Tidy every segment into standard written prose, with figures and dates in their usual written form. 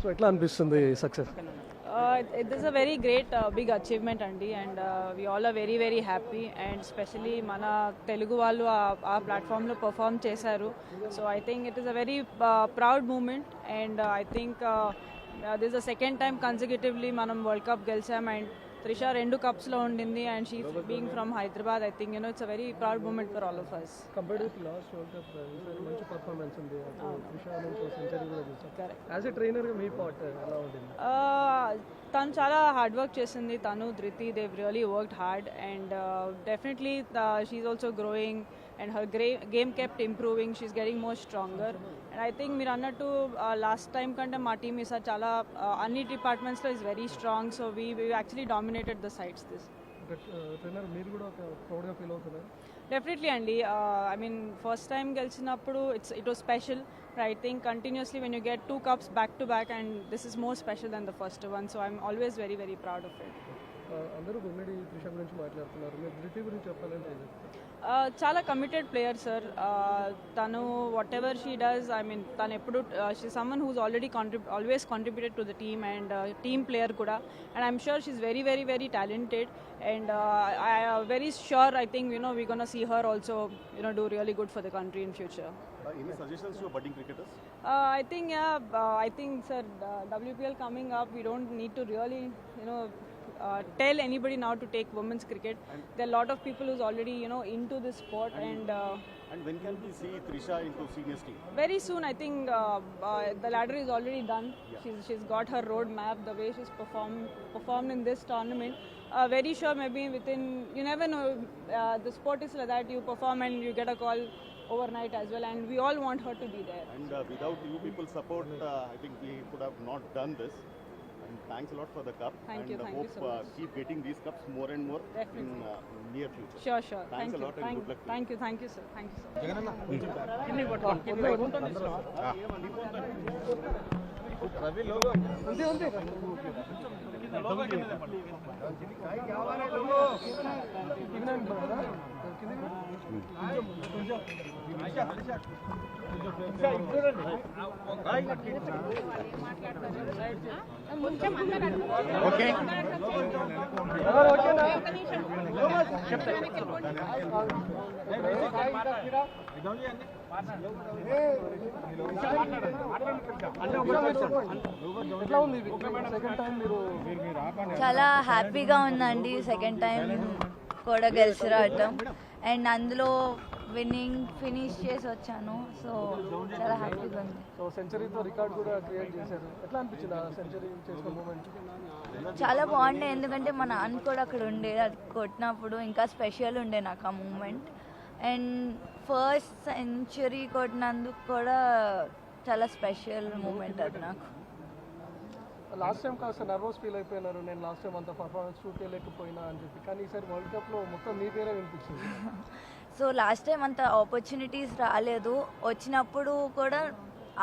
So ఎట్లా అనిపిస్తుంది success? It is a very great big achievement అండి, and we all are very very happy, and especially మన తెలుగు వాళ్ళు ఆ ప్లాట్ఫామ్లో పర్ఫామ్ చేశారు. So I think it is a very proud moment, and I think this the second time consecutively మనం world cup గెలిచాం, and Trisha 2 కప్స్లో ఉండింది, and she being from Hyderabad. I think it's a very proud moment for all of us. Compared with last world cup మంచి performance ఉంది. త్రిష నుంచి century కూడా చూసాం. As a ట్రైనర్గా me part ఎలా ఉంటుంది? తను చాలా హార్డ్ వర్క్ చేసింది. తను ధృతి, దేవ్ really worked hard, and definitely she's also growing, and her game kept improving. She's getting more stronger, and I think మీరు అన్నట్టు లాస్ట్ టైం కంటే మా టీమ్ ఈసారి చాలా అన్ని డిపార్ట్మెంట్స్లో is very strong. So we actually dominated the sides this. Trainer మీరు కూడా ప్రౌడ్గా ఫీల్ అవుతున్నారు? డెఫినెట్లీ అండి. ఐ మీన్ ఫస్ట్ టైం గెలిచినప్పుడు it was special. I think continuously when you get 2 cups back to back, and this is more special than the first one, so I'm always very very proud of it. అందరూ గుమ్మడి త్రిష గురించి మాట్లాడుతున్నారు, మీరు ధృతి గురించి చెప్పాలంటే చాలా committed player sir. తను whatever she does, I mean తను ఎప్పుడు she someone who's already always contributed to the team, and team player కూడా, and I'm sure she's very very very talented, and I very sure I think we're going to see her also do really good for the country in future. Any suggestions to budding cricketers? I think I think sir, WPL coming up, we don't need to really tell anybody now to take women's cricket. There are a lot of people who's already into this sport, and when can we see Trisha into seniors team? Very soon. I think the ladder is already done. Yeah. She's got her road map, the way she's performed in this tournament. Very sure maybe within, you never know, the sport is like that, you perform and you get a call overnight as well, and we all want her to be there. And without you people support, I think we could have not done this. And thanks a lot for the cup. Thank you hope so much. Keep getting these cups more and more. Definitely. In near future. Sure. Thanks a lot and good luck. Thank you sir. Thank you sir. Okay. చాలా హ్యాపీగా ఉందండి second time కూడా గెలిచి రావటం, and అందులో winnowing finish చేసి వచ్చాను. So చాలా హ్యాపీగా ఉంది. సో సెంచరీతో రికార్డ్ కూడా క్రియేట్ చేశారు. ఎట్లా అనిపించింది ఆ సెంచరీ చేసిన మూమెంట్? చాలా బాగుండే, ఎందుకంటే మా నాన్న కూడా అక్కడ ఉండే, అది కొట్టినప్పుడు ఇంకా స్పెషల్ ఉండే నాకు ఆ మూమెంట్. అండ్ ఫస్ట్ సెంచరీ కొట్టినందుకు కూడా చాలా స్పెషల్ మూమెంట్ అది నాకు. లాస్ట్ టైం కాస్త నర్వస్ ఫీల్ అయిపోయినారు, నేను లాస్ట్ టైం అంత పర్ఫార్మెన్స్ చూపించలేకపోయినా అని చెప్పి, కానీ ఈసారి వరల్డ్ కప్లో మొత్తం మీ పేరే వినిపించింది. సో లాస్ట్ టైం అంత ఆపర్చునిటీస్ రాలేదు, వచ్చినప్పుడు కూడా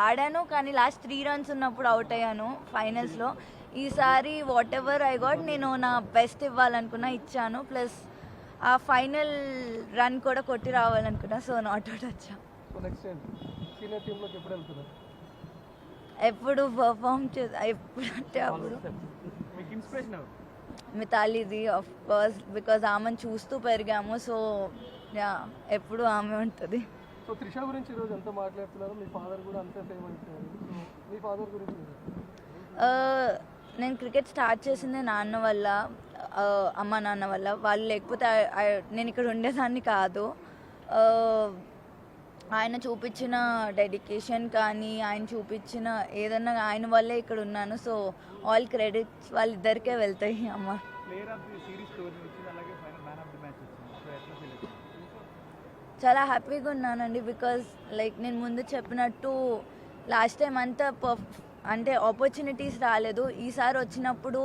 ఆడాను, కానీ లాస్ట్ 3 runs ఉన్నప్పుడు అవుట్ అయ్యాను ఫైనల్స్లో. ఈసారి వాట్ ఎవర్ ఐ గాట్, నేను నా బెస్ట్ ఇవ్వాలనుకున్నా, ఇచ్చాను. ప్లస్ ఆ ఫైనల్ రన్ కూడా కొట్టి రావాలనుకున్నా, సో నాట్ అవుట్ వచ్చా. సో నెక్స్ట్ సీనియర్ టీంలోకి ఎప్పుడు వెళ్తున్నారు? ఎప్పుడు పర్ఫామ్ ఎప్పుడు అంటే అప్పుడు. మితాలీది ఆఫ్ కోర్స్, బికాజ్ ఆమెను చూస్తూ పెరిగాము, సో ఎప్పుడు ఆమె ఉంటుంది. సో త్రిష గురించి ఈరోజు ఎంత మాట్లాడుతున్నారు, మీ ఫాదర్ కూడా అంతే ఫేమ్ అవుతున్నారు. మీ ఫాదర్ గురించి నేను క్రికెట్ స్టార్ట్ చేసింది నాన్న వల్ల, అమ్మ నాన్న వల్ల. వాళ్ళు లేకపోతే నేను ఇక్కడ ఉండేదాన్ని కాదు. ఆయన చూపించిన డెడికేషన్ కానీ, ఆయన చూపించిన ఏదన్నా ఆయన వల్లే ఇక్కడ ఉన్నాను. సో ఆల్ క్రెడిట్స్ వాళ్ళిద్దరికే వెళ్తాయి. అమ్మ చాలా హ్యాపీగా ఉన్నానండి, బికాజ్ లైక్ నేను ముందు చెప్పినట్టు లాస్ట్ టైం అంతా అంటే ఆపర్చునిటీస్ రాలేదు. ఈసారి వచ్చినప్పుడు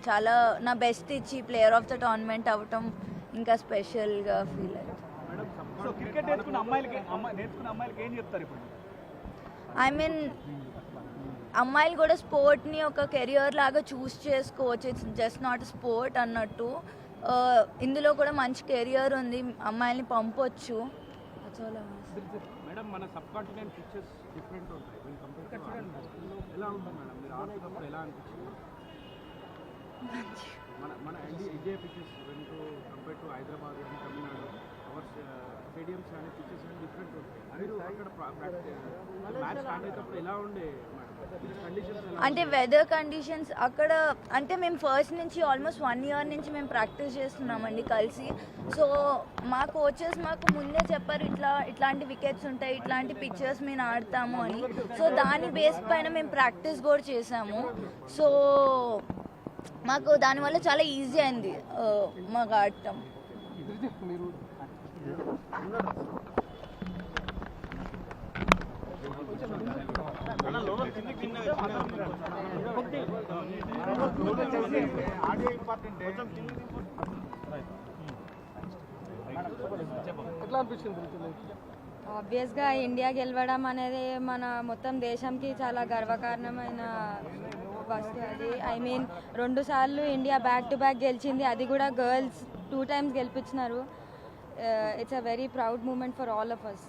చాలా నా బెస్ట్ ఇచ్చి ప్లేయర్ ఆఫ్ ద టోర్నమెంట్ అవ్వటం ఇంకా స్పెషల్గా ఫీల్ అయ్యింది. ఐ మీన్ అమ్మాయిలు కూడా స్పోర్ట్ని ఒక కెరియర్ లాగా చూస్ చేసుకోవచ్చు, ఇట్స్ జస్ట్ నాట్ స్పోర్ట్ అన్నట్టు. ఇందులో కూడా మంచి కెరియర్ ఉంది, అమ్మాయిల్ని పంపొచ్చు. మేడం మన సబ్ కాంటినెంట్ పిక్చర్స్ డిఫరెంట్ ఉంటాయి వీళ్ళు కంపేర్ ఎలా ఉంటుంది మేడం మీరు ఆడుతున్నప్పుడు ఎలా అనిపించింది మన India pictures when to compare to Hyderabad and Tamil Nadu our stadiums అనే పిక్చర్స్ అన్ని డిఫరెంట్ ఉంటాయి మీరు అక్కడ మ్యాచ్ స్టార్ట్ అయ్యేటప్పుడు ఎలా ఉండే కండిషన్స్ అంటే వెదర్ కండిషన్స్ అక్కడ అంటే మేము ఫస్ట్ నుంచి ఆల్మోస్ట్ 1 year నుంచి మేము ప్రాక్టీస్ చేస్తున్నామండి కలిసి. సో మా కోచెస్ మాకు ముందే చెప్పారు ఇట్లాంటి వికెట్స్ ఉంటాయి, ఇట్లాంటి పిక్చర్స్ మేము ఆడతాము అని. సో దాని బేస్ పైన మేము ప్రాక్టీస్ కూడా చేసాము. సో మాకు దానివల్ల చాలా ఈజీ అయింది మాకు ఆడటం. మీరు ఎట్లా అనిపించింది? ఆబ్వియస్గా ఇండియా గెలవడం అనేది మన మొత్తం దేశంకి చాలా గర్వకారణమైన వస్తువు అది. ఐ మీన్ 2 సార్లు ఇండియా బ్యాక్ టు బ్యాక్ గెలిచింది, అది కూడా గర్ల్స్ 2 times గెలిపించినారు. It's a very proud moment for all of us.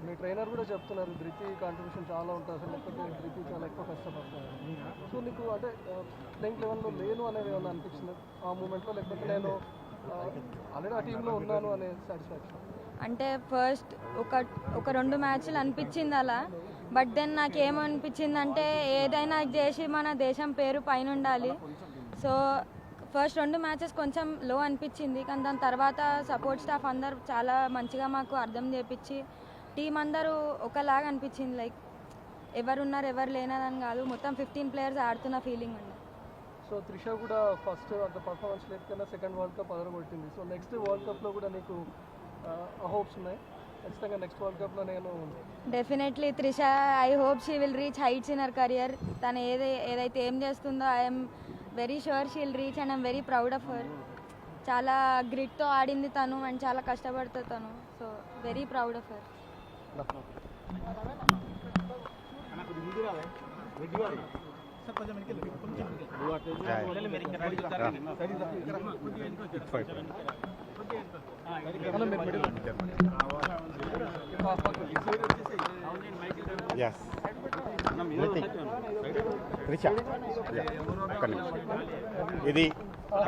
మీ ట్రైనర్ కూడా చెప్తున్నారు ధృతి కాంట్రిబ్యూషన్ చాలా ఉంటుంది, అసలు లేకపోతే ధృతి చాలా ఎక్కువ కష్టపడతారు. సో నీకు అంటే ప్లేయింగ్ లెవెన్లో లేను అనేది ఏమన్నా అనిపించింది ఆ మూమెంట్లో, లేకపోతే నేను ఆల్రెడీ ఆ టీంలో ఉన్నాను అనే సాటిస్ఫాక్షన్? అంటే ఫస్ట్ ఒక 2 మ్యాచ్లు అనిపించింది అలా. బట్ దెన్ నాకేమనిపించింది అంటే ఏదైనా చేసి మన దేశం పేరు పైన ఉండాలి. సో ఫస్ట్ 2 మ్యాచెస్ కొంచెం లో అనిపించింది, కానీ దాని తర్వాత సపోర్ట్ స్టాఫ్ అందరు చాలా మంచిగా మాకు అర్థం చేపించి టీం అందరూ ఒకలాగా అనిపించింది. లైక్ ఎవరున్నారు ఎవరు లేనదని కాదు, మొత్తం 15 players ఆడుతున్న ఫీలింగ్ ఉంది. సో త్రిష కూడా ఫస్ట్ అంత పర్ఫార్మెన్స్ లేకపోయినా సెకండ్ వరల్డ్ కప్ అదరగొట్టింది. సో నెక్స్ట్ వరల్డ్ కప్లో కూడా నీకు హోప్స్ ఉన్నాయి ఖచ్చితంగా? నెక్స్ట్ వరల్డ్ కప్లో నేను definitely Trisha, I hope she will reach heights in her career. తను ఏదైతే ఏం చేస్తుందో I'm very sure she will reach and I'm very proud of her. చాలా గ్రిట్తో ఆడింది తను అండ్ చాలా కష్టపడుతుంది తను. So very proud of her. Yes. Richa ఇది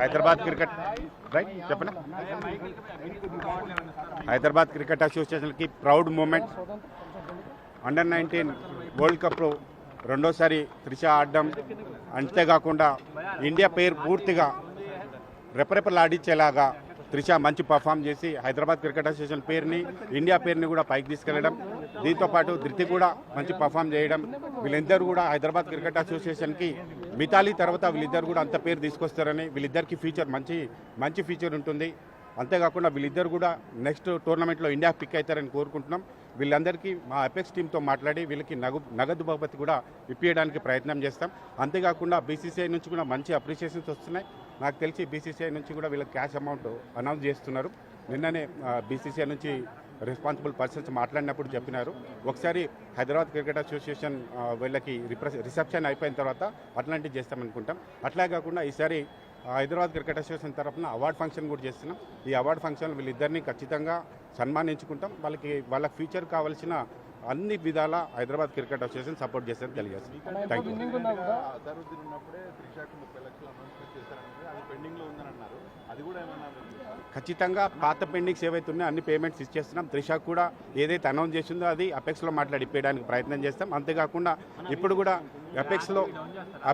హైదరాబాద్ క్రికెట్ రైట్ చెప్పండి. హైదరాబాద్ క్రికెట్ అసోసియేషన్కి ప్రౌడ్ మూమెంట్. అండర్-19 వరల్డ్ కప్లో 2వ త్రిష ఆడడం, అంతేకాకుండా ఇండియా పేరు పూర్తిగా రెపరెపలాడించేలాగా త్రిష మంచి పర్ఫామ్ చేసి హైదరాబాద్ క్రికెట్ అసోసియేషన్ పేరుని, ఇండియా పేరుని కూడా పైకి తీసుకెళ్లడం, దీంతోపాటు ధృతి కూడా మంచి పర్ఫామ్ చేయడం, వీళ్ళిద్దరు కూడా హైదరాబాద్ క్రికెట్ అసోసియేషన్కి మితాలి తర్వాత వీళ్ళిద్దరు కూడా అంత పేరు తీసుకొస్తారని, వీళ్ళిద్దరికి ఫ్యూచర్ మంచి ఫ్యూచర్ ఉంటుంది. అంతేకాకుండా వీళ్ళిద్దరు కూడా నెక్స్ట్ టోర్నమెంట్లో ఇండియా పిక్ అవుతారని కోరుకుంటున్నాం. వీళ్ళందరికీ మా అపెక్స్ టీంతో మాట్లాడి వీళ్ళకి నగదు బహుమతి కూడా ఇప్పించడానికి ప్రయత్నం చేస్తాం. అంతేకాకుండా బీసీసీఐ నుంచి కూడా మంచి అప్రిషియేషన్స్ వస్తున్నాయి. నాకు తెలిసి బీసీసీఐ నుంచి కూడా వీళ్ళకి క్యాష్ అమౌంట్ అనౌన్స్ చేస్తున్నారు. నిన్ననే బీసీసీఐ నుంచి రెస్పాన్సిబుల్ పర్సన్స్ మాట్లాడినప్పుడు చెప్పినారు, ఒకసారి హైదరాబాద్ క్రికెట్ అసోసియేషన్ వీళ్ళకి రిసెప్షన్ అయిపోయిన తర్వాత అట్లాంటివి చేస్తామనుకుంటాం. అట్లా కాకుండా ఈసారి హైదరాబాద్ క్రికెట్ అసోసియేషన్ తరఫున అవార్డ్ ఫంక్షన్ కూడా చేస్తున్నాం. ఈ అవార్డ్ ఫంక్షన్ వీళ్ళిద్దరిని ఖచ్చితంగా సన్మానించుకుంటాం. వాళ్ళ ఫ్యూచర్ కావాల్సిన అన్ని విధాల హైదరాబాద్ క్రికెట్ అసోసియేషన్ సపోర్ట్ చేస్తారని తెలియజేస్తాం. Thank you. అజరుద్దీన్ ఉన్నప్పుడే త్రిషాకు 30 లక్షలు అనౌన్స్మెంట్ చేశారని, అది పెండింగ్లో ఉందని అన్నారు. అది కూడా ఏమన్నా ఖచ్చితంగా పాత పెండింగ్స్ ఏవైతే ఉన్నాయో అన్ని పేమెంట్స్ ఇచ్చేస్తున్నాం. త్రిషాకు కూడా ఏదైతే అనౌన్స్ చేసిందో అది అపెక్స్లో మాట్లాడి ఇప్పేయడానికి ప్రయత్నం చేస్తాం. అంతేకాకుండా ఇప్పుడు కూడా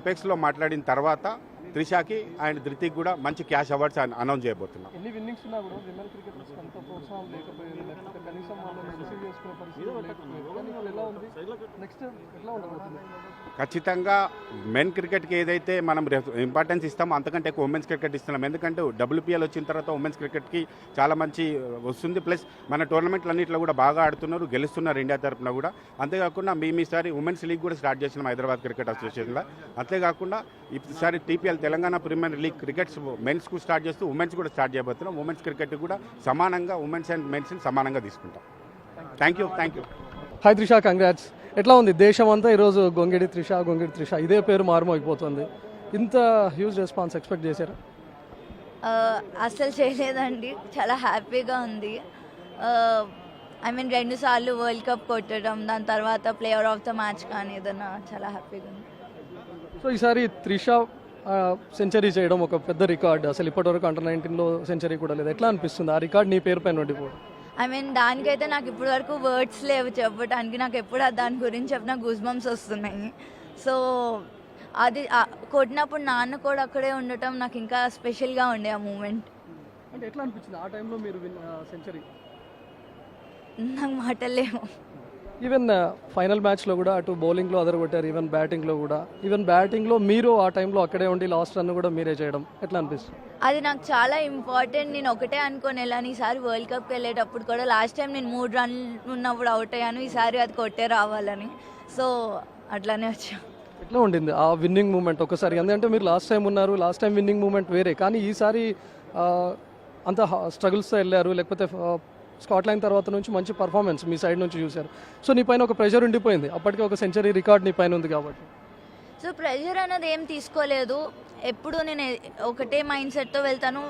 అపెక్స్లో మాట్లాడిన తర్వాత త్రిషాకి అండ్ ధృతికి కూడా మంచి క్యాష్ అవార్డ్స్ అనౌన్స్ చేయబోతున్నాం. ఎన్ని విన్నింగ్స్ ఉన్నా కూడా విమెన్ క్రికెటర్స్ అంత ప్రోత్సాహం లేకపోయింది, లేకపోతే కనీసం వాళ్ళని రిసీవ్ చేసుకునే పరిస్థితి లేకపోయింది. ఎలా ఉంది నెక్స్ట్ ఎట్లా ఉండబోతుంది? ఖచ్చితంగా మెన్ క్రికెట్కి ఏదైతే మనం ఇంపార్టెన్స్ ఇస్తామో అంతకంటే ఎక్కువ ఉమెన్స్ క్రికెట్ ఇస్తున్నాం. ఎందుకంటే WPL వచ్చిన తర్వాత ఉమెన్స్ క్రికెట్కి చాలా మంచి వస్తుంది. ప్లస్ మన టోర్నమెంట్లు అన్నింటిలో కూడా బాగా ఆడుతున్నారు, గెలుస్తున్నారు ఇండియా తరఫున కూడా. అంతేకాకుండా ఈసారి ఉమెన్స్ లీగ్ కూడా స్టార్ట్ చేసినాం హైదరాబాద్ క్రికెట్ అసోసియేషన్లో. అంతేకాకుండా ఈసారి TPL Telangana premier league crickets మెన్స్కు స్టార్ట్ చేస్తూ ఉమెన్స్ కూడా స్టార్ట్ చేయబోతున్నాం. ఉమెన్స్ క్రికెట్ కూడా సమానంగా ఉమెన్స్ అండ్ మెన్స్ని సమానంగా తీసుకుంటాం. Thank you. Hi Trisha, congrats. ఎట్లా ఉంది దేశం అంతా ఈరోజు గొంగిడి త్రిష ఇదే పేరు మారుమోగిపోతుంది. ఇంత హ్యూజ్ రెస్పాన్స్ ఎక్స్పెక్ట్ చేశారా? అస్సలు చేయలేదండి, చాలా హ్యాపీగా ఉంది. ఐ మీన్ 2 సార్లు వరల్డ్ కప్ కొట్టడం, దాని తర్వాత ప్లేయర్ ఆఫ్ ద మ్యాచ్ కానీ ఏదైనా చాలా హ్యాపీగా ఉంది. సో ఈసారి త్రిష సెంచరీ చేయడం ఒక పెద్ద రికార్డ్. అసలు ఇప్పటివరకు అండర్-19లో సెంచరీ కూడా లేదు. ఎట్లా అనిపిస్తుంది ఆ రికార్డ్ నీ పేరు పైన ఉండిపోవడం? ఐ మీన్ దానికైతే నాకు ఇప్పటి వరకు వర్డ్స్ లేవు చెప్పడానికి. నాకు ఎప్పుడు దాని గురించి చెప్పిన గూస్ బంప్స్ వస్తున్నాయి. సో అది కొట్టినప్పుడు నాన్న కూడా అక్కడే ఉండటం నాకు ఇంకా స్పెషల్గా ఉండే ఆ మూమెంట్. అంటే ఎట్లా అనిపించింది ఆ టైంలో మీరు సెంచరీ? నాకు మాటలు లేవు. ఈవెన్ ఫైనల్ మ్యాచ్లో కూడా అటు బౌలింగ్లో అదరగొట్టారు, ఈవెన్ బ్యాటింగ్లో కూడా. ఈవెన్ బ్యాటింగ్లో మీరు ఆ టైంలో అక్కడే ఉండి లాస్ట్ రన్ కూడా మీరే చేయడం ఎట్లా అనిపిస్తుంది? అది నాకు చాలా ఇంపార్టెంట్. నేను ఒకటే అనుకొని వెళ్ళాను, ఈసారి వరల్డ్ కప్కి వెళ్ళేటప్పుడు కూడా లాస్ట్ టైం నేను 3 రన్లు ఉన్నప్పుడు అవుట్ అయ్యాను, ఈసారి అది కొట్టే రావాలని. సో అట్లానే వచ్చా. ఎట్లా ఉండింది ఆ విన్నింగ్ మూమెంట్ ఒకసారి? ఎందుకంటే మీరు లాస్ట్ టైం ఉన్నారు, లాస్ట్ టైం విన్నింగ్ మూమెంట్ వేరే, కానీ ఈసారి అంత స్ట్రగుల్స్తో వెళ్ళారు, లేకపోతే స్కాట్లాండ్ తర్వాత నుంచి మంచి పర్ఫార్మెన్స్ మీ సైడ్ నుంచి చూశారు. సో నీ పైన ఒక ప్రెషర్ ఉండిపోయింది, అప్పటికే ఒక సెంచరీ రికార్డ్ నీ పైన ఉంది కాబట్టి. సో ప్రెషర్ అనేది ఏం తీసుకోలేదు. ఎప్పుడు నేను ఒకటే మైండ్ సెట్తో వెళ్తాను,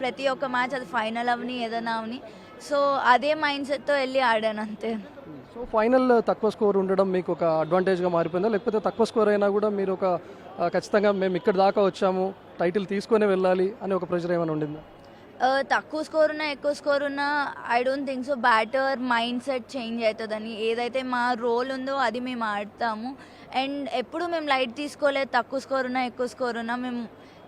ప్రతి ఒక్క మ్యాచ్ అది ఫైనల్ అవని ఏదైనా అవని. సో అదే మైండ్ సెట్తో వెళ్ళి ఆడాను అంతే. సో ఫైనల్ తక్కువ స్కోర్ ఉండడం మీకు ఒక అడ్వాంటేజ్గా మారిపోయిందా, లేకపోతే తక్కువ స్కోర్ అయినా కూడా మీరు ఒక ఖచ్చితంగా మేము ఇక్కడ దాకా వచ్చాము, టైటిల్ తీసుకొని వెళ్ళాలి అని ఒక ప్రెషర్ ఏమైనా ఉండిందా? తక్కువ స్కోర్ ఉన్నా ఎక్కువ స్కోర్ ఉన్నా I don't think so. Batter mind set change అవుతుందని, ఏదైతే మా రోల్ ఉందో అది మేము ఆడతాము. అండ్ ఎప్పుడు మేము లైట్ తీసుకోలేదు. తక్కువ స్కోర్ ఉన్నా ఎక్కువ స్కోర్ ఉన్నా మేము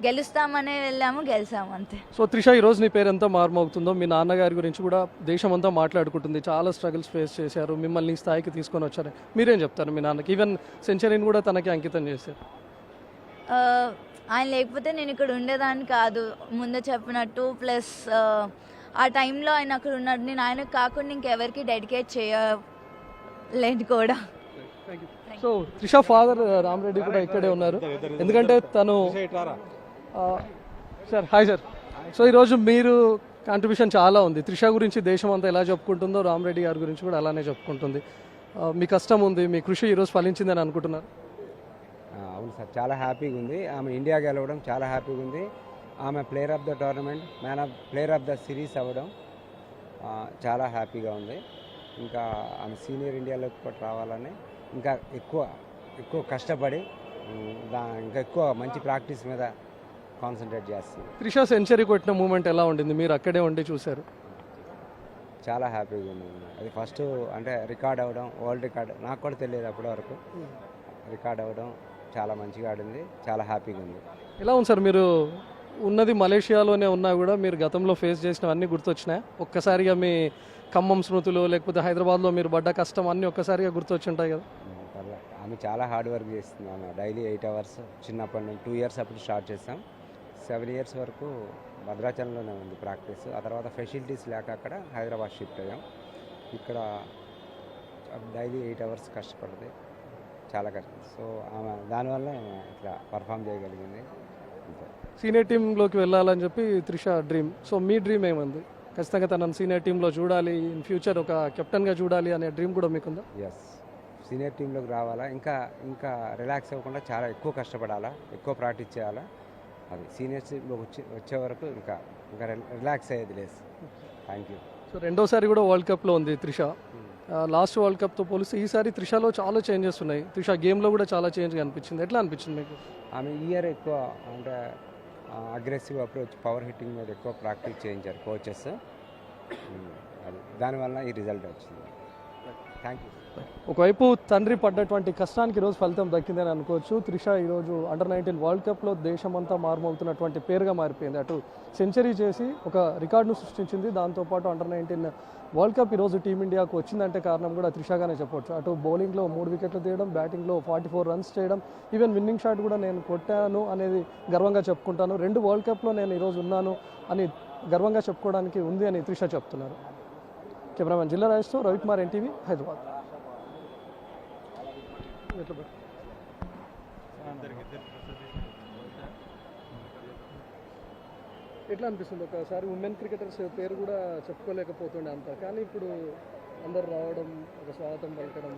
గెలుస్తామనే వెళ్ళాము, గెలిచాము అంతే. సో త్రిష, ఈరోజు నీ పేరు ఎంత మారుమవుతుందో, మీ నాన్నగారి గురించి కూడా దేశం అంతా మాట్లాడుకుంటుంది. చాలా స్ట్రగుల్స్ ఫేస్ చేశారు, మిమ్మల్ని ఈ స్థాయికి తీసుకొని వచ్చారు. మీరేం చెప్తారు మీ నాన్నకి? ఈవెన్ సెంచరీని కూడా తనకి అంకితం చేశారు. ఆయన లేకపోతే నేను ఇక్కడ ఉండేదాన్ని కాదు, ముందే చెప్పినట్టు. ప్లస్ ఆ టైంలో ఆయన అక్కడ ఉన్నాడు. నేను ఆయనకు కాకుండా ఇంకెవరికి డెడికేట్ చేయలేదు కూడా. సో త్రిష ఫాదర్ రామరెడ్డి కూడా ఇక్కడే ఉన్నారు, ఎందుకంటే తను సార్ హాయ్ సార్. సో ఈరోజు మీరు కాంట్రిబ్యూషన్ చాలా ఉంది. త్రిష గురించి దేశం అంతా ఎలా చెప్పుకుంటుందో రామరెడ్డి గారి గురించి కూడా అలానే చెప్పుకుంటుంది. మీ కష్టం ఉంది, మీ కృషి ఈరోజు ఫలించిందని అనుకుంటున్నారు? అవును సార్, చాలా హ్యాపీగా ఉంది. ఆమె ఇండియా గెలవడం చాలా హ్యాపీగా ఉంది. ఆమె player of the tournament, player of the series అవ్వడం చాలా హ్యాపీగా ఉంది. ఇంకా ఆమె సీనియర్ ఇండియాలోకి కూడా రావాలని ఇంకా ఎక్కువ కష్టపడి ఇంకా ఎక్కువ మంచి ప్రాక్టీస్ మీద కాన్సన్ట్రేట్ చేస్తుంది. త్రిష సెంచరీ కొట్టిన మూమెంట్ ఎలా ఉండింది? మీరు అక్కడే ఉండి చూశారు. చాలా హ్యాపీగా ఉంది. అది ఫస్ట్ అంటే రికార్డ్ అవ్వడం, వరల్డ్ రికార్డ్ నాకు కూడా తెలియదు అప్పటి వరకు. రికార్డ్ అవ్వడం చాలా మంచిగా ఆడింది, చాలా హ్యాపీగా ఉంది. ఎలా ఉంది సార్, మీరు ఉన్నది మలేషియాలోనే ఉన్నా కూడా మీరు గతంలో ఫేస్ చేసినవన్నీ గుర్తొచ్చినాయి ఒక్కసారిగా? మీ ఖమ్మం స్మృతులు, లేకపోతే హైదరాబాద్లో మీరు పడ్డ కష్టం అన్నీ ఒక్కసారిగా గుర్తొచ్చుంటాయి కదా? ఆమె చాలా హార్డ్ వర్క్ చేస్తుంది. ఆమె డైలీ 8 hours చిన్నప్పటి నుంచి 2 years అప్పుడు స్టార్ట్ చేస్తాం. 7 years వరకు భద్రాచలంలోనే ఉంది ప్రాక్టీస్. ఆ తర్వాత ఫెసిలిటీస్ లేక అక్కడ హైదరాబాద్ షిఫ్ట్ అయ్యాం. ఇక్కడ డైలీ 8 hours కష్టపడుతుంది, చాలా కష్టం. సో ఆమె దానివల్ల ఇట్లా పర్ఫామ్ చేయగలిగింది. సీనియర్ టీంలోకి వెళ్ళాలని చెప్పి త్రిష డ్రీమ్. సో మీ డ్రీమ్ ఏముంది? ఖచ్చితంగా తనను సీనియర్ టీంలో చూడాలి, ఇన్ ఫ్యూచర్ ఒక కెప్టెన్గా చూడాలి అనే డ్రీమ్ కూడా మీకుందా? ఎస్, సీనియర్ టీంలోకి రావాలా, ఇంకా రిలాక్స్ అవ్వకుండా చాలా ఎక్కువ కష్టపడాలా, ఎక్కువ ప్రాక్టీస్ చేయాలా. అది సీనియర్ టీంలోకి వచ్చే వరకు ఇంకా రిలాక్స్ అయ్యేది లేదు. Thank you. సో రెండోసారి కూడా వరల్డ్ కప్లో ఉంది త్రిష. లాస్ట్ వరల్డ్ కప్తో పోలిస్తే ఈసారి త్రిషలో చాలా చేంజెస్ ఉన్నాయి. త్రిష గేమ్లో కూడా చాలా చేంజ్గా అనిపించింది. ఎట్లా అనిపించింది మీకు? ఆమె ఇయర్ ఎక్కువ అంటే అగ్రెసివ్ అప్రోచ్, పవర్ హిట్టింగ్ మీద ఎక్కువ ప్రాక్టీస్ చేయించారు కోచెస్. అది దానివల్ల ఈ రిజల్ట్ వచ్చింది. Thank you. ఒకవైపు తండ్రి పడ్డటువంటి కష్టానికి ఈరోజు ఫలితం దక్కిందని అనుకోవచ్చు. త్రిష ఈరోజు అండర్-19 వరల్డ్ కప్లో దేశమంతా మారుమవుతున్నటువంటి పేరుగా మారిపోయింది. అటు సెంచరీ చేసి ఒక రికార్డును సృష్టించింది, దాంతోపాటు అండర్-19 వరల్డ్ కప్ ఈరోజు టీమిండియాకు వచ్చిందంటే కారణం కూడా త్రిషగానే చెప్పవచ్చు. అటు బౌలింగ్లో 3 వికెట్లు తీయడం, బ్యాటింగ్లో 44 runs చేయడం, ఈవెన్ విన్నింగ్ షాట్ కూడా నేను కొట్టాను అనేది గర్వంగా చెప్పుకుంటాను. 2 వరల్డ్ కప్లో నేను ఈరోజు ఉన్నాను అని గర్వంగా చెప్పుకోవడానికి ఉంది అని త్రిష చెప్తున్నారు. కెమెరామెన్ జిల్లా రాజేష్తో రవికుమార్, ఎన్టీవీ, హైదరాబాద్. ఎట్లా అనిపిస్తుంది? ఒకసారి ఉమెన్ క్రికెటర్స్ పేరు కూడా చెప్పుకోలేకపోతుండే అంత, కానీ ఇప్పుడు అందరు రావడం, ఒక స్వాగతం పలకడం.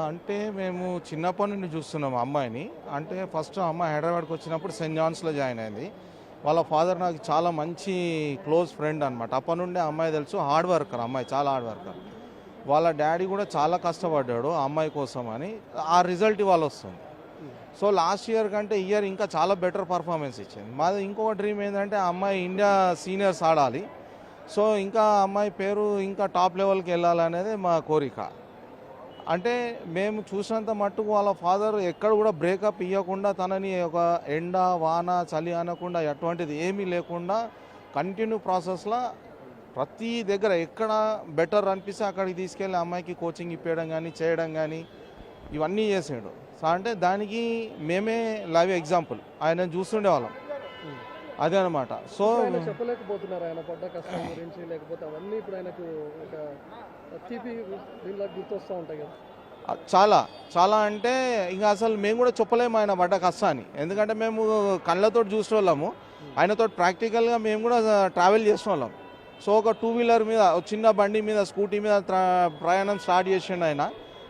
అంటే మేము చిన్నప్పటి నుండి చూస్తున్నాం అమ్మాయిని. అంటే ఫస్ట్ అమ్మాయి హైదరాబాద్కి వచ్చినప్పుడు సెయింట్ జాన్స్లో జాయిన్ అయింది. వాళ్ళ ఫాదర్ నాకు చాలా మంచి క్లోజ్ ఫ్రెండ్ అనమాట. అప్పటి నుండి అమ్మాయి తెలుసు, హార్డ్ వర్కర్ అమ్మాయి, చాలా హార్డ్ వర్కర్. వాళ్ళ డాడీ కూడా చాలా కష్టపడ్డాడు ఆ అమ్మాయి కోసం అని, ఆ రిజల్ట్ ఇవాళ వస్తుంది. సో లాస్ట్ ఇయర్ కంటే ఇయర్ ఇంకా చాలా బెటర్ పర్ఫార్మెన్స్ ఇచ్చింది. మాది ఇంకొక డ్రీమ్ ఏంటంటే ఆ అమ్మాయి ఇండియా సీనియర్స్ ఆడాలి. సో ఇంకా అమ్మాయి పేరు ఇంకా టాప్ లెవెల్కి వెళ్ళాలనేది మా కోరిక. అంటే మేము చూసినంత మట్టుకు వాళ్ళ ఫాదర్ ఎక్కడ కూడా బ్రేకప్ ఇవ్వకుండా తనని ఒక ఎండ వాన చలి అనకుండా ఎటువంటిది ఏమీ లేకుండా కంటిన్యూ ప్రాసెస్లో ప్రతి దగ్గర ఎక్కడ బెటర్ అనిపిస్తే అక్కడికి తీసుకెళ్ళి అమ్మాయికి కోచింగ్ ఇప్పించడం కానీ చేయడం కానీ ఇవన్నీ చేసాడు. సో అంటే దానికి మేమే లైవ్ ఎగ్జాంపుల్, ఆయన చూస్తుండే వాళ్ళం, అదే అనమాట. సో ఆయన చెప్పలేకపోతున్నారు ఆయన పడ్డ కష్టం గురించి, లేకపోతే అవన్నీ ఇప్పుడు ఆయనకు ఒక తీపి దీనిలో గుర్తొస్తూ ఉంటాయి కదా. చాలా చాలా అంటే ఇంకా అసలు మేము కూడా చెప్పలేము ఆయన పడ్డ కష్టాన్ని. ఎందుకంటే మేము కళ్ళతో చూసిన వాళ్ళము, ఆయనతో ప్రాక్టికల్గా మేము కూడా ట్రావెల్ చేసిన వాళ్ళం. సో ఒక 2 వీలర్ మీద, చిన్న బండి మీద, స్కూటీ మీద ప్రయాణం స్టార్ట్ చేసిండు ఆయన.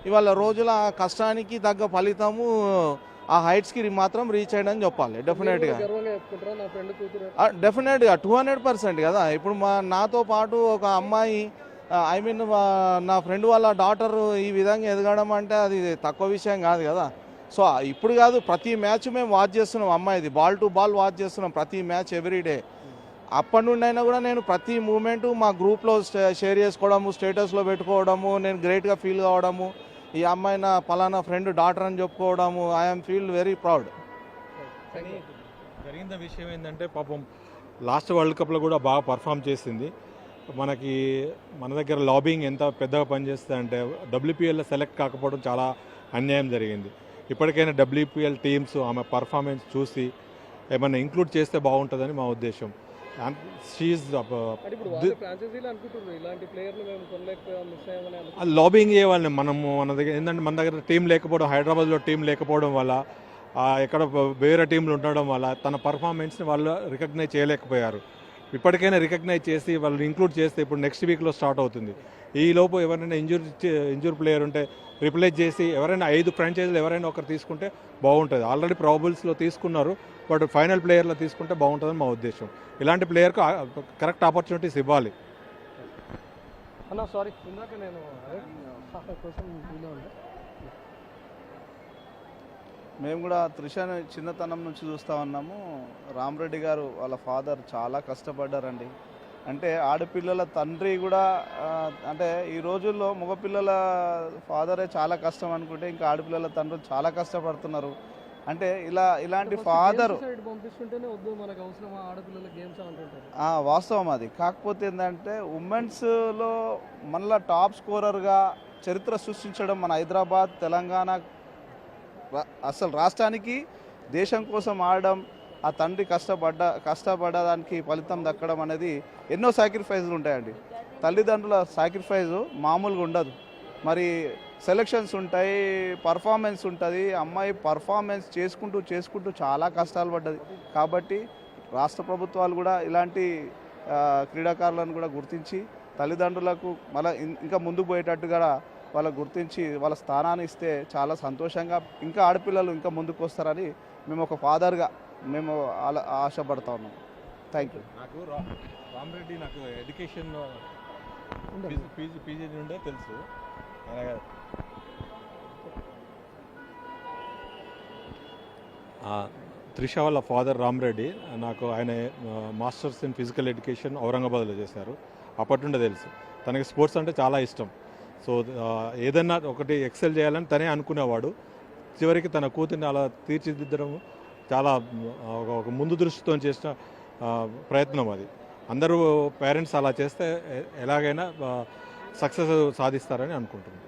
ఇవాళ రోజుల ఆ కష్టానికి తగ్గ ఫలితము ఆ హైట్స్కి మాత్రం రీచ్ అయ్యని చెప్పాలి. డెఫినెట్గా 200% కదా. ఇప్పుడు నాతో పాటు ఒక అమ్మాయి, ఐ మీన్ నా ఫ్రెండ్ వాళ్ళ డాటర్ ఈ విధంగా ఎదగడం అంటే అది తక్కువ విషయం కాదు కదా. సో ఇప్పుడు కాదు, ప్రతి మ్యాచ్ మేము వాచ్ చేస్తున్నాం, అమ్మాయిది బాల్ టు బాల్ వాచ్ చేస్తున్నాం ప్రతి మ్యాచ్ ఎవ్రీడే. అప్పటి నుండి అయినా కూడా నేను ప్రతి మూమెంట్ మా గ్రూప్లో షేర్ చేసుకోవడము, స్టేటస్లో పెట్టుకోవడము, నేను గ్రేట్గా ఫీల్ కావడము, ఈ అమ్మాయి నా పలానా ఫ్రెండ్ డాటర్ అని చెప్పుకోవడము, ఐఎమ్ ఫీల్ వెరీ ప్రౌడ్. కానీ జరిగిన విషయం ఏంటంటే పాపం లాస్ట్ వరల్డ్ కప్లో కూడా బాగా పర్ఫామ్ చేసింది. మన దగ్గర లాబింగ్ ఎంత పెద్దగా పనిచేస్తుంది అంటే WPLలో సెలెక్ట్ కాకపోవడం చాలా అన్యాయం జరిగింది. ఇప్పటికైనా WPL టీమ్స్ ఆమె పర్ఫార్మెన్స్ చూసి ఏమైనా ఇంక్లూడ్ చేస్తే బాగుంటుందని మా ఉద్దేశం. లాబింగ్ చేయాలని మన దగ్గర ఏంటంటే, మన దగ్గర టీం లేకపోవడం, హైదరాబాద్లో టీం లేకపోవడం వల్ల, ఎక్కడ వేరే టీంలు ఉండడం వల్ల తన పర్ఫార్మెన్స్ని వాళ్ళు రికగ్నైజ్ చేయలేకపోయారు. ఇప్పటికైనా రికగ్నైజ్ చేసి వాళ్ళు ఇంక్లూడ్ చేస్తే ఇప్పుడు నెక్స్ట్ వీక్లో స్టార్ట్ అవుతుంది. ఈ లోపు ఎవరైనా ఇంజూర్ ప్లేయర్ ఉంటే రిప్లేస్ చేసి ఎవరైనా 5 ఫ్రాంచైజీలు ఎవరైనా ఒకరు తీసుకుంటే బాగుంటుంది. ఆల్రెడీ ప్రాబబుల్స్లో తీసుకున్నారు, బట్ ఫైనల్ ప్లేయర్లో తీసుకుంటే బాగుంటుందని మా ఉద్దేశం. ఇలాంటి ప్లేయర్కు కరెక్ట్ ఆపర్చునిటీస్ ఇవ్వాలి. అన్న సారీ, ఇందాక నేను కోసం మేము కూడా త్రిషని చిన్నతనం నుంచి చూస్తూ ఉన్నాము. రామరెడ్డి గారు వాళ్ళ ఫాదర్ చాలా కష్టపడ్డారండి. అంటే ఆడపిల్లల తండ్రి కూడా, అంటే ఈ రోజుల్లో మగపిల్లల ఫాదరే చాలా కష్టం అనుకుంటే ఇంకా ఆడపిల్లల తండ్రులు చాలా కష్టపడుతున్నారు. అంటే ఇలాంటి ఫాదర్ వాస్తవం అది. కాకపోతే ఏంటంటే ఉమెన్స్లో మళ్ళీ టాప్ స్కోరర్గా చరిత్ర సృష్టించడం మన హైదరాబాద్, తెలంగాణ అసలు రాష్ట్రానికి దేశం కోసం ఆడడం, ఆ తండ్రి కష్టపడడానికి ఫలితం దక్కడం అనేది ఎన్నో సాక్రిఫైజులు ఉంటాయండి. తల్లిదండ్రుల సాక్రిఫైజు మామూలుగా ఉండదు. మరి సెలక్షన్స్ ఉంటాయి, పర్ఫార్మెన్స్ ఉంటుంది. అమ్మాయి పర్ఫార్మెన్స్ చేసుకుంటూ చాలా కష్టాలు పడ్డది. కాబట్టి రాష్ట్ర ప్రభుత్వాలు కూడా ఇలాంటి క్రీడాకారులను కూడా గుర్తించి తల్లిదండ్రులకు మళ్ళీ ఇంకా ముందుకు పోయేటట్టుగా వాళ్ళకు గుర్తించి వాళ్ళ స్థానాన్ని ఇస్తే చాలా సంతోషంగా ఇంకా ఆడపిల్లలు ఇంకా ముందుకు వస్తారని మేము ఒక ఫాదర్గా మేము ఆశపడతా ఉన్నాం. Thank you. నాకు రామరెడ్డి నాకు ఎడ్యుకేషన్ పీజీ నుండే తెలుసు. త్రిష వాళ్ళ ఫాదర్ రామరెడ్డి నాకు ఆయన మాస్టర్స్ ఇన్ ఫిజికల్ ఎడ్యుకేషన్ ఔరంగాబాద్లో చేశారు. అప్పటి నుండే తెలుసు. తనకి స్పోర్ట్స్ అంటే చాలా ఇష్టం. సో ఏదన్నా ఒకటి ఎక్సెల్ చేయాలని తనే అనుకునేవాడు. చివరికి తన కూతుర్ని అలా తీర్చిదిద్దడం చాలా ఒక ముందు దృష్టితో చేసిన ప్రయత్నం అది. అందరూ పేరెంట్స్ అలా చేస్తే ఎలాగైనా సక్సెస్ సాధిస్తారని అనుకుంటున్నాను.